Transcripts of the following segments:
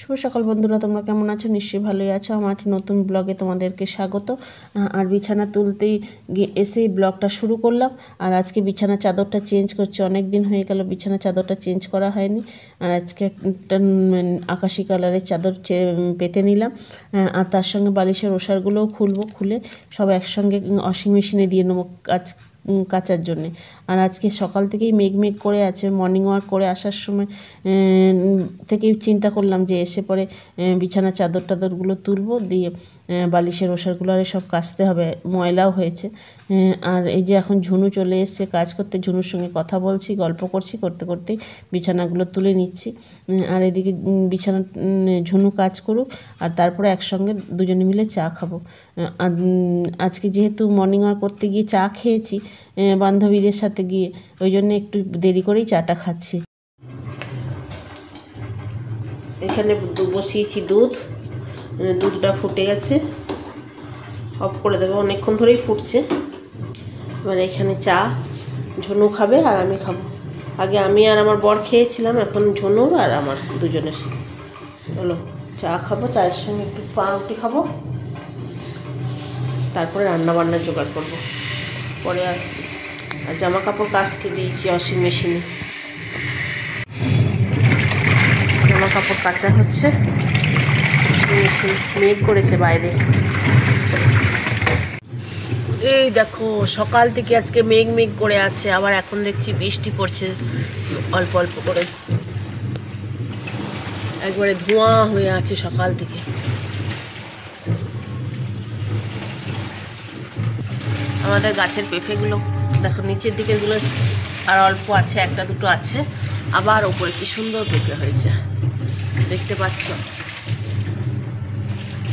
শুভ সকাল বন্ধুরা, তোমরা কেমন আছো? নিশ্চয়ই ভালোই আছো। আমার একটা নতুন ব্লগে তোমাদেরকে স্বাগত। আর বিছানা তুলতেই এসেই ব্লগটা শুরু করলাম। আর আজকে বিছানা চাদরটা চেঞ্জ করছি, অনেক দিন হয়ে গেল বিছানা চাদরটা চেঞ্জ করা হয়নি। আর আজকে একটা আকাশি কালারের চাদর পেতে নিলাম। আর তার সঙ্গে বালিশের ওষারগুলোও খুলে সব একসঙ্গে ওয়াশিং মেশিনে দিয়ে নেবো কাচার জন্যে। আর আজকে সকাল থেকেই মেঘ করে আছে। মর্নিং ওয়াক করে আসার সময় থেকেই চিন্তা করলাম যে এসে পরে বিছানা চাদরগুলো তুলবো, দিয়ে বালিশের ওষারগুলো আর সব কাচতে হবে, ময়লাও হয়েছে। আর এই যে এখন ঝুনু চলে এসছে কাজ করতে, ঝুনুর সঙ্গে কথা বলছি, গল্প করতেই বিছানাগুলো তুলে নিচ্ছি। আর এদিকে বিছানা ঝুনু কাজ করুক, আর তারপরে একসঙ্গে দুজনে মিলে চা খাবো। আর আজকে যেহেতু মর্নিং ওয়াক করতে গিয়ে চা খেয়েছি বান্ধবীদের সাথে গিয়ে, ওই জন্য একটু দেরি করেই চাটা খাচ্ছি। এখানে বসিয়েছি দুধটা ফুটে গেছে, অফ করে দেবো, অনেকক্ষণ ধরেই ফুটছে। এবার এখানে চা ঝুনু খাবে আর আমি খাবো। আগে আমি আর আমার বর খেয়েছিলাম, এখন ঝুনু আর আমার দুজনের। চলো চা খাবো, চায়ের সঙ্গে একটু পাউরুটি খাবো, তারপরে রান্নাবান্না জোগাড় করবো, পরে আসছি। আর জামা কাপড় কাচতে দিয়েছি ওয়াশিং মেশিনে, জামা কাপড় কাচা হচ্ছে। মেঘ করেছে বাইরে, এই দেখো সকাল থেকে আজকে মেঘ করে আছে। আবার এখন দেখছি বৃষ্টি পড়ছে অল্প অল্প করে, একবারে ধোঁয়া হয়ে আছে সকাল থেকে। আমাদের গাছের পেঁপেগুলো দেখো, নিচের দিকেরগুলো আর অল্প আছে, একটা দুটো আছে, আবার ওপরে কি সুন্দর পেঁপে হয়েছে দেখতে পাচ্ছ।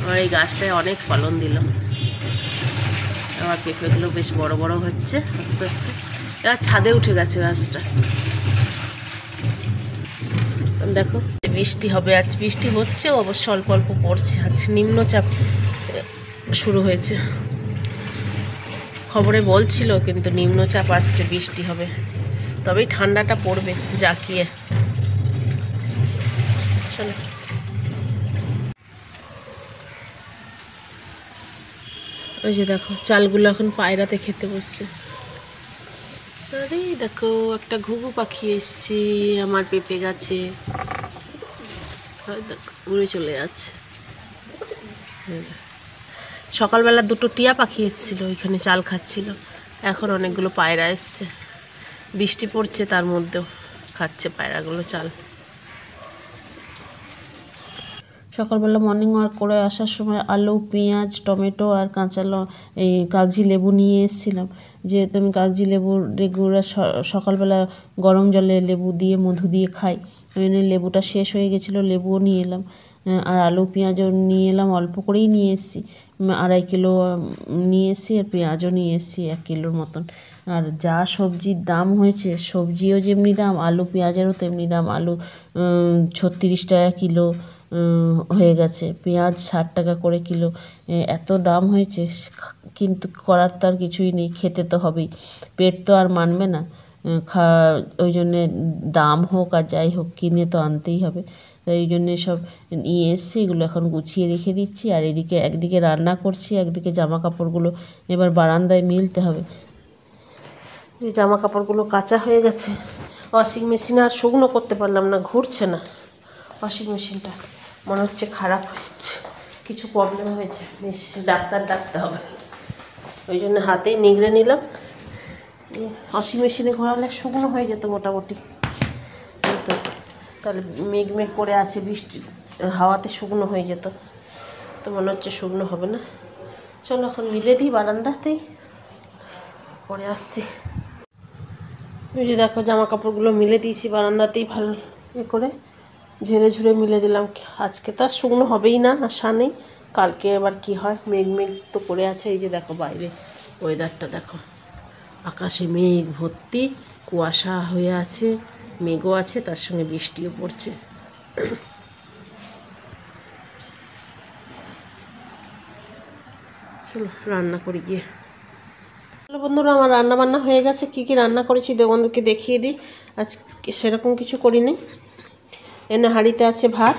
আমার এই গাছটায় অনেক ফলন দিল। আমার পেঁপেগুলো বেশ বড় বড় হচ্ছে আস্তে আস্তে। এবার ছাদে উঠে গেছে গাছটা। দেখো বৃষ্টি হবে, আজ বৃষ্টি হচ্ছে, অবশ্য অল্প অল্প পড়ছে। আজ নিম্নচাপ শুরু হয়েছে, খবরে বলছিল, কিন্তু নিম্নচাপ আসছে, বৃষ্টি হবে, তবেই ঠান্ডাটা পড়বে জাকিয়ে। চলো ওই যে দেখো চালগুলো এখন পায়রাতে খেতে বসছে। আরে দেখো একটা ঘুঘু পাখি এসছে আমার পেঁপে গাছে, দেখো উড়ে চলে যাচ্ছে। সকালবেলা দুটো টিয়া পাখি এসেছিল, ওইখানে চাল খাচ্ছিল। এখন অনেকগুলো পায়রা এসছে, বৃষ্টি পড়ছে তার মধ্যেও খাচ্ছে পায়রাগুলো চাল। সকালবেলা মর্নিং ওয়াক করে আসার সময় আলু, পেঁয়াজ, টমেটো আর এই কাগজি লেবু নিয়ে এসেছিলাম। যেহেতু আমি কাগজি লেবুর রেগুলার সকালবেলা গরম জলে লেবু দিয়ে মধু দিয়ে খাই, ওই জন্য লেবুটা শেষ হয়ে গেছিলো, লেবুও নিয়ে এলাম। আর আলু পেঁয়াজও নিয়ে এলাম, অল্প করেই নিয়ে এসেছি, 2.5 কিলো নিয়ে এসেছি। আর পেঁয়াজও নিয়ে এসেছি 1 কিলোর মতন। আর যা সবজির দাম হয়েছে, সবজিও যেমনি দাম, আলু পেঁয়াজেরও তেমনি দাম। আলু 36 টাকা কিলো হয়ে গেছে, পেঁয়াজ 60 টাকা করে কিলো। এত দাম হয়েছে, কিন্তু করার তো আর কিছুই নেই, খেতে তো হবেই, পেট তো আর মানবে না। ওই জন্যে দাম হোক আর যাই হোক, কিনে তো আনতেই হবে। তাই ওই জন্যে সব নিয়ে এসছি, এগুলো এখন গুছিয়ে রেখে দিচ্ছি। আর একদিকে রান্না করছি, একদিকে জামা কাপড়গুলো এবার বারান্দায় মিলতে হবে। যে জামা কাপড়গুলো কাচা হয়ে গেছে, ওয়াশিং মেশিনে আর শুকনো করতে পারলাম না, ঘুরছে না ওয়াশিং মেশিনটা, মনে হচ্ছে খারাপ হয়েছে, কিছু প্রবলেম হয়েছে, ডাক্তার ডাকতে হবে। ওই জন্য হাতেই নিগড়ে নিলাম, ওয়াশিং মেশিনে ঘোরালে শুকনো হয়ে যেত মোটামুটি। তো তাহলে মেঘ করে আছে, বৃষ্টি হাওয়াতে শুকনো হয়ে যেত, তো মনে হচ্ছে শুকনো হবে না। চলো এখন মিলে দিই বারান্দাতেই, পরে আসছি। ওই যে দেখো জামা কাপড়গুলো মিলে দিয়েছি বারান্দাতেই, ভালো করে ঝেড়ে মিলে দিলাম। আজকে তো আর শুকনো হবেই না, আশা নেই, কালকে এবার কি হয়। মেঘ তো পড়ে আছে। এই যে দেখো বাইরে ওয়েদারটা দেখো, আকাশে মেঘ ভর্তি, কুয়াশা হয়ে আছে, মেঘও আছে, তার সঙ্গে বৃষ্টিও পড়ছে। চলো রান্না করি গিয়ে। চলো বন্ধুরা, আমার রান্না বান্না হয়ে গেছে। কি কি রান্না করেছি তোমাদেরকে দেখিয়ে দিই। আজ সেরকম কিছু করিনি। এনে হাঁড়িতে আছে ভাত,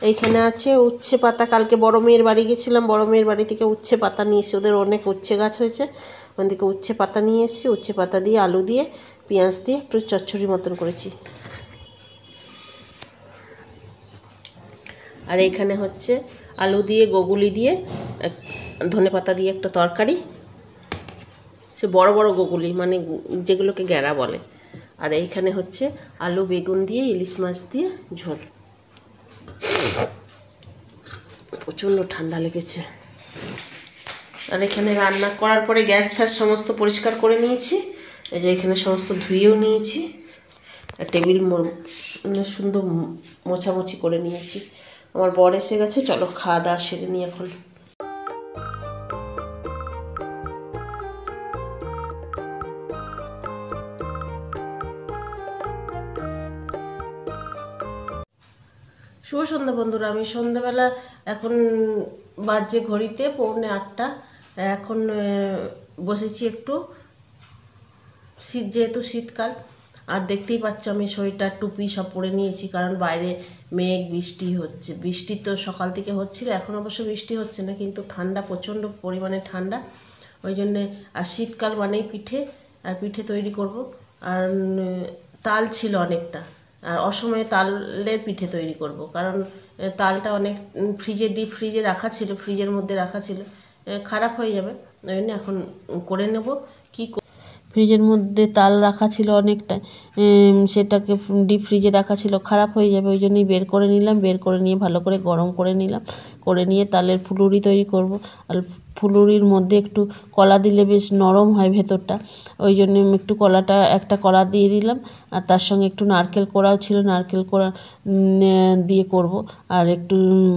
এইখানে আছে উচ্ছে পাতা। কালকে বড় মেয়ের বাড়ি গেছিলাম, বড় মেয়ের বাড়ি থেকে উচ্ছে পাতা নিয়ে এসেছি, ওদের অনেক উচ্ছে গাছ হয়েছে, ওখান থেকে উচ্ছে পাতা নিয়ে এসেছি। উচ্ছে পাতা দিয়ে আলু দিয়ে পেঁয়াজ দিয়ে একটু চচ্চড়ি মতন করেছি। আর এইখানে হচ্ছে আলু দিয়ে গোগুলি দিয়ে ধনে পাতা দিয়ে একটা তরকারি, সে বড় বড় গোগুলি মানে যেগুলোকে গ্যাড়া বলে। আর এইখানে হচ্ছে আলু বেগুন দিয়ে ইলিশ মাছ দিয়ে ঝোল। প্রচণ্ড ঠান্ডা লেগেছে। আর এখানে রান্না করার পরে গ্যাস ফ্যাস সমস্ত পরিষ্কার করে নিয়েছি, এই যে এখানে সমস্ত ধুয়েও নিয়েছি, আর টেবিল সুন্দর মোছামুছি করে নিয়েছি। আমার বর এসে গেছে, চলো খাওয়া দাওয়া সেরে নিই এখন। শুভ সন্ধ্যা বন্ধুরা। আমি সন্ধ্যাবেলা এখন বাজে ঘড়িতে 7:45। এখন বসেছি একটু, যেহেতু শীতকাল, আর দেখতেই পাচ্ছ আমি সোয়েটার টুপি সব পরে নিয়েছি, কারণ বাইরে মেঘ বৃষ্টি হচ্ছে। বৃষ্টি তো সকাল থেকে হচ্ছিল, এখন অবশ্য বৃষ্টি হচ্ছে না, কিন্তু ঠান্ডা প্রচণ্ড পরিমাণে ঠান্ডা, ওই জন্যে। আর শীতকাল মানেই পিঠে, আর পিঠে তৈরি করব। আর তাল ছিল অনেকটা, আর অসময়ে তালের পিঠে তৈরি করব, কারণ তালটা অনেক ডিপ ফ্রিজে রাখা ছিল, ফ্রিজের মধ্যে রাখা ছিল, খারাপ হয়ে যাবে, ওই জন্য এখন করে নেব। ফ্রিজের মধ্যে তাল রাখা ছিল অনেকটা, সেটাকে ডিপ ফ্রিজে রাখা ছিল, খারাপ হয়ে যাবে, ওই জন্যই বের করে নিলাম। বের করে নিয়ে ভালো করে গরম করে নিলাম, করে নিয়ে তালের ফুলুরি তৈরি করব। আর ফুলুরির মধ্যে একটু কলা দিলে বেশ নরম হয় ভেতরটা, ওই জন্য একটু একটা কলা দিয়ে দিলাম। আর তার সঙ্গে একটু নারকেল কোড়াও ছিল, নারকেল কোড়া দিয়ে করব। আর একটু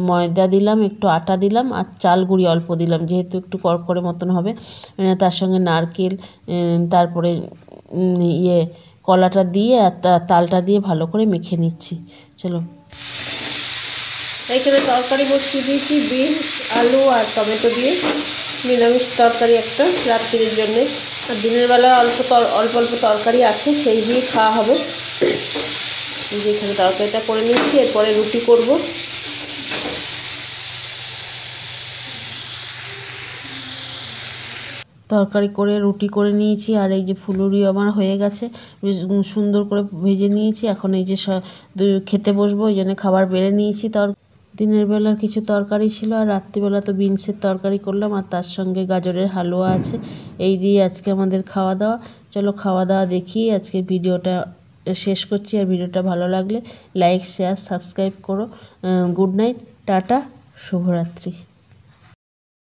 ময়দা দিলাম, একটু আটা দিলাম, আর চাল গুঁড়ি অল্প দিলাম, যেহেতু একটু করকরে মতন হবে। তার সঙ্গে নারকেল, তারপরে কলাটা দিয়ে আর তালটা দিয়ে ভালো করে মেখে নিচ্ছি। চলো, এইখানে তরকারি বসিয়ে দিয়েছি, বিনস আলু আর টমেটো দিয়ে নিরামিষ তরকারি একটা রাত্রির জন্যে। আর দিনের বেলা অল্প অল্প তরকারি আছে, সেই দিয়ে খাওয়া হবে। এখানে তরকারিটা করে নিচ্ছি, এরপরে রুটি করব। তরকারি করে রুটি করে নিয়েছি, আর এই যে ফুলুরি আমার হয়ে গেছে, বেশ সুন্দর করে ভেজে নিয়েছি। এখন এই যে খেতে বসবো, ওই জন্য খাবার বেড়ে নিয়েছি। দিনের বেলার কিছু তরকারি ছিল, আর রাত্রিবেলা তো বিনসের তরকারি করলাম, আর তার সঙ্গে গাজরের হালুয়া আছে। এই দিয়ে আজকে আমাদের খাওয়া দাওয়া। চলো খাওয়া দাওয়া দেখি। আজকে ভিডিওটা শেষ করছি, আর ভিডিওটা ভালো লাগলে লাইক শেয়ার সাবস্ক্রাইব করো। গুড নাইট, টাটা, শুভরাত্রি।